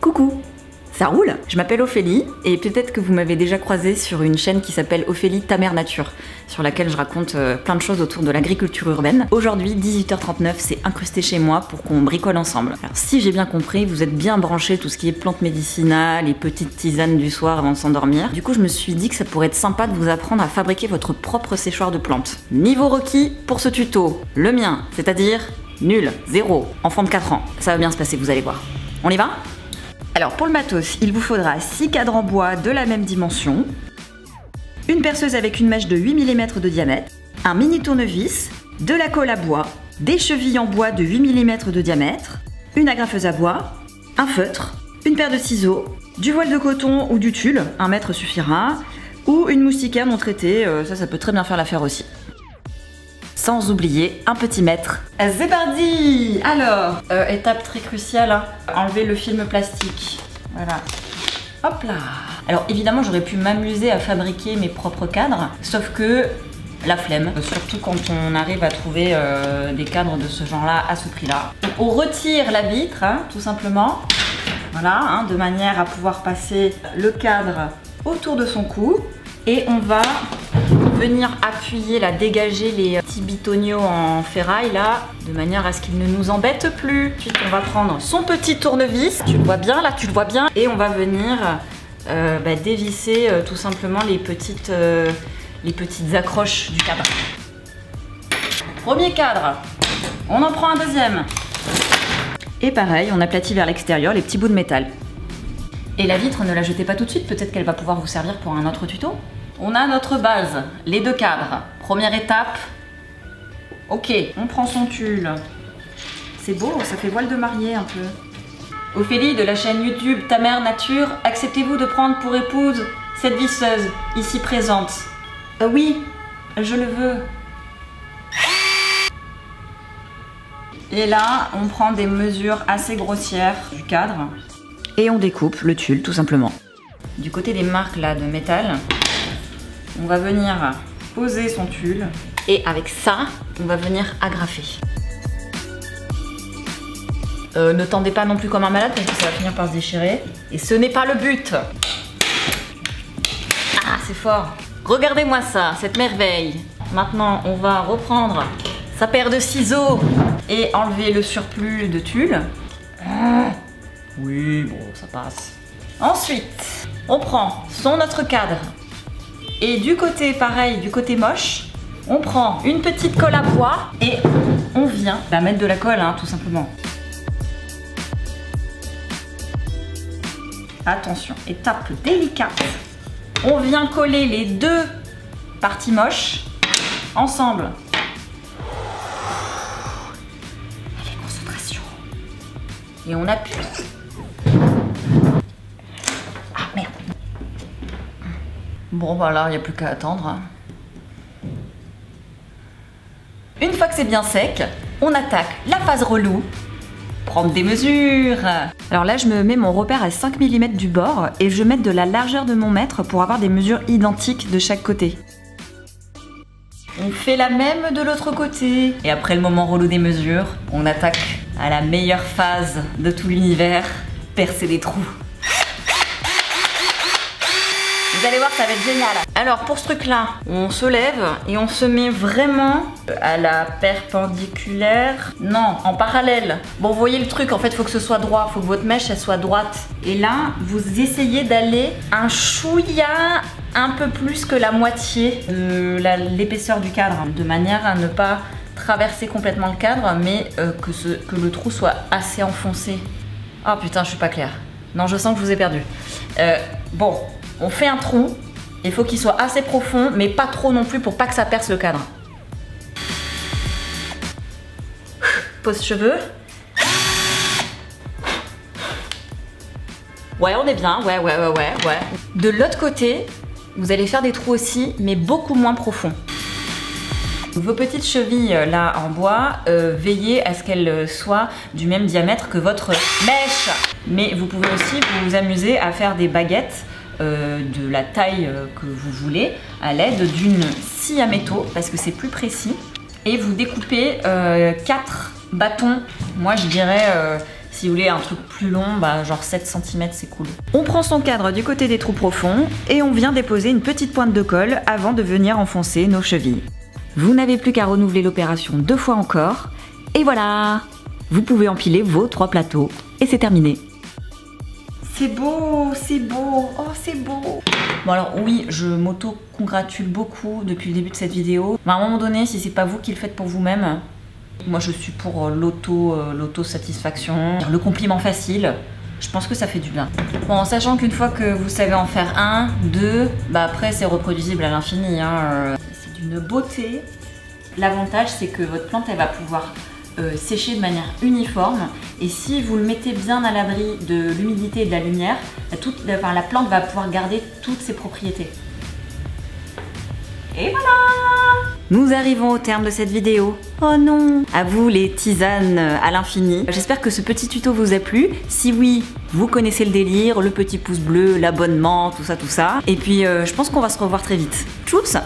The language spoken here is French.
Coucou, ça roule? Je m'appelle Ophélie et peut-être que vous m'avez déjà croisée sur une chaîne qui s'appelle Ophélie Ta Mère Nature, sur laquelle je raconte plein de choses autour de l'agriculture urbaine. Aujourd'hui, 18h39, c'est incrusté chez moi pour qu'on bricole ensemble. Alors si j'ai bien compris, vous êtes bien branchés tout ce qui est plantes médicinales et petites tisanes du soir avant de s'endormir. Du coup, je me suis dit que ça pourrait être sympa de vous apprendre à fabriquer votre propre séchoir de plantes. Niveau requis pour ce tuto, le mien, c'est-à-dire nul, 0, enfant de 4 ans. Ça va bien se passer, vous allez voir. On y va? Alors pour le matos, il vous faudra 6 cadres en bois de la même dimension, une perceuse avec une mèche de 8 mm de diamètre, un mini tournevis, de la colle à bois, des chevilles en bois de 8 mm de diamètre, une agrafeuse à bois, un feutre, une paire de ciseaux, du voile de coton ou du tulle, 1 mètre suffira, ou une moustiquaire non traitée, ça peut très bien faire l'affaire aussi. Sans oublier un petit mètre. C'est parti! Alors, étape très cruciale, hein. Enlever le film plastique. Voilà. Hop là! Alors évidemment, j'aurais pu m'amuser à fabriquer mes propres cadres, sauf que la flemme, surtout quand on arrive à trouver des cadres de ce genre-là à ce prix-là. On retire la vitre, hein, tout simplement. Voilà, hein, de manière à pouvoir passer le cadre autour de son cou. Et on va venir appuyer, là, dégager les petits bitonniaux en ferraille là, de manière à ce qu'ils ne nous embêtent plus. Ensuite on va prendre son petit tournevis, tu le vois bien là, tu le vois bien, et on va venir dévisser tout simplement les petites accroches du cadre. Premier cadre, on en prend un deuxième. Et pareil, on aplatit vers l'extérieur les petits bouts de métal. Et la vitre, ne la jetez pas tout de suite, peut-être qu'elle va pouvoir vous servir pour un autre tuto. On a notre base, les 2 cadres. Première étape, ok, on prend son tulle. C'est beau, ça fait voile de mariée un peu. Ophélie de la chaîne YouTube Ta Mère Nature, acceptez-vous de prendre pour épouse cette visseuse ici présente? Oui, je le veux. Et là, on prend des mesures assez grossières du cadre et on découpe le tulle tout simplement. Du côté des marques là de métal, on va venir poser son tulle et avec ça, on va venir agrafer. Ne tendez pas non plus comme un malade parce que ça va finir par se déchirer. Et ce n'est pas le but. Ah, c'est fort. Regardez-moi ça, cette merveille. Maintenant, on va reprendre sa paire de ciseaux et enlever le surplus de tulle. Oui, bon, ça passe. Ensuite, on prend notre cadre. Et du côté, pareil, du côté moche, on prend une petite colle à bois et on vient mettre de la colle, hein, tout simplement. Attention, étape délicate. On vient coller les 2 parties moches ensemble. Allez, concentration. Et on appuie. Bon bah là, il n'y a plus qu'à attendre. Une fois que c'est bien sec, on attaque la phase relou. Prendre des mesures. Alors là, je me mets mon repère à 5 mm du bord et je mets de la largeur de mon mètre pour avoir des mesures identiques de chaque côté. On fait la même de l'autre côté. Et après le moment relou des mesures, on attaque à la meilleure phase de tout l'univers, percer des trous. Vous allez voir, ça va être génial. Alors pour ce truc là, on se lève et on se met vraiment à la perpendiculaire. Non, en parallèle. Bon, vous voyez le truc, en fait, il faut que ce soit droit. Il faut que votre mèche, elle soit droite. Et là, vous essayez d'aller un chouïa un peu plus que la moitié de l'épaisseur du cadre, de manière à ne pas traverser complètement le cadre, mais que le trou soit assez enfoncé. Oh putain, je suis pas claire. Non, je sens que je vous ai perdu. Bon. On fait un trou, il faut qu'il soit assez profond, mais pas trop non plus pour pas que ça perce le cadre. Pose cheveux. Ouais, on est bien, ouais. De l'autre côté, vous allez faire des trous aussi, mais beaucoup moins profonds. Vos petites chevilles là en bois, veillez à ce qu'elles soient du même diamètre que votre mèche. Mais vous pouvez aussi vous amuser à faire des baguettes de la taille que vous voulez à l'aide d'une scie à métaux parce que c'est plus précis. Et vous découpez 4 bâtons, moi je dirais Si vous voulez un truc plus long, bah genre 7 cm c'est cool. On prend son cadre du côté des trous profonds et on vient déposer une petite pointe de colle avant de venir enfoncer nos chevilles. Vous n'avez plus qu'à renouveler l'opération 2 fois encore et voilà! Vous pouvez empiler vos 3 plateaux et c'est terminé. C'est beau, c'est beau, oh c'est beau. Bon alors oui, je m'auto-congratule beaucoup depuis le début de cette vidéo. Mais à un moment donné, si c'est pas vous qui le faites pour vous-même, moi je suis pour l'auto-satisfaction, le compliment facile. Je pense que ça fait du bien. Bon, en sachant qu'une fois que vous savez en faire 1, 2, bah après c'est reproduisible à l'infini. Hein. C'est d'une beauté. L'avantage c'est que votre plante elle va pouvoir sécher de manière uniforme et si vous le mettez bien à l'abri de l'humidité et de la lumière, la plante va pouvoir garder toutes ses propriétés. Et voilà! Nous arrivons au terme de cette vidéo. Oh non! À vous les tisanes à l'infini. J'espère que ce petit tuto vous a plu. Si oui, vous connaissez le délire, le petit pouce bleu, l'abonnement, tout ça. Et puis je pense qu'on va se revoir très vite. Tchuss!